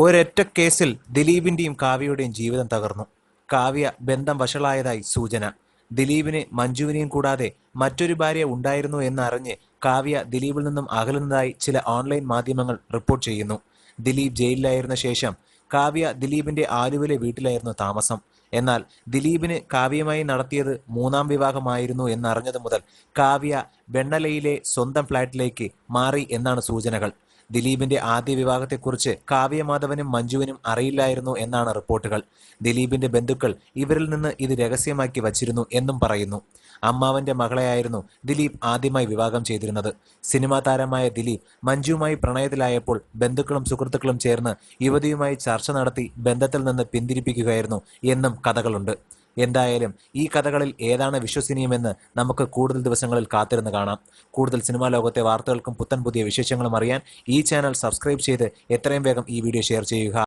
ഒരൊറ്റ കേസിൽ ദിലീപിന്റെയും കാവ്യയുടെയും ജീവിതം തകർന്നു. കാവ്യ ബന്ധം വഷളായതായി സൂചന. ദിലീപിന് മഞ്ജുവിനെയും കൂടാതെ മറ്റൊരു ഭാര്യ ഉണ്ടായിരുന്നു എന്നറിഞ്ഞ് കാവ്യ ദിലീപിൽ നിന്നും അകലുന്നതായി ചില ഓൺലൈൻ മാധ്യമങ്ങൾ റിപ്പോർട്ട് ചെയ്യുന്നു. ദിലീപ് ജയിലിലായിരുന്ന ശേഷം കാവ്യ ദിലീപിന്റെ ആലുവിലെ വീട്ടിലായിരുന്നു താമസം. എന്നാൽ ദിലീപിന് കാവ്യയുമായി നടത്തിയത് മൂന്നാം വിവാഹമായിരുന്നു എന്നറിഞ്ഞതു മുതൽ കാവ്യ വെണ്ണലയിലെ സ്വന്തം ഫ്ളാറ്റിലേക്ക് മാറി എന്നാണ് സൂചനകൾ. ദിലീപിന്റെ ആദ്യ വിവാഹത്തെക്കുറിച്ച് കാവ്യമാധവനും മഞ്ജുവിനും അറിയില്ലായിരുന്നു എന്നാണ് റിപ്പോർട്ടുകൾ. ദിലീപിന്റെ ബന്ധുക്കൾ ഇവരിൽ നിന്ന് ഇത് രഹസ്യമാക്കി വച്ചിരുന്നു എന്നും പറയുന്നു. അമ്മാവന്റെ മകളെയായിരുന്നു ദിലീപ് ആദ്യമായി വിവാഹം ചെയ്തിരുന്നത്. സിനിമാ താരമായ ദിലീപ് മഞ്ജുവുമായി പ്രണയത്തിലായപ്പോൾ ബന്ധുക്കളും സുഹൃത്തുക്കളും ചേർന്ന് യുവതിയുമായി ചർച്ച നടത്തി ബന്ധത്തിൽ നിന്ന് പിന്തിരിപ്പിക്കുകയായിരുന്നു എന്നും കഥകളുണ്ട്. എന്തായാലും ഈ കഥകളിൽ ഏതാണ് വിശ്വസനീയമെന്ന് നമുക്ക് കൂടുതൽ ദിവസങ്ങളിൽ കാത്തിരുന്ന് കാണാം. കൂടുതൽ സിനിമാ ലോകത്തെ വാർത്തകൾക്കും പുത്തൻ പുതിയ വിശേഷങ്ങളും അറിയാൻ ഈ ചാനൽ സബ്സ്ക്രൈബ് ചെയ്ത് എത്രയും വേഗം ഈ വീഡിയോ ഷെയർ ചെയ്യുക.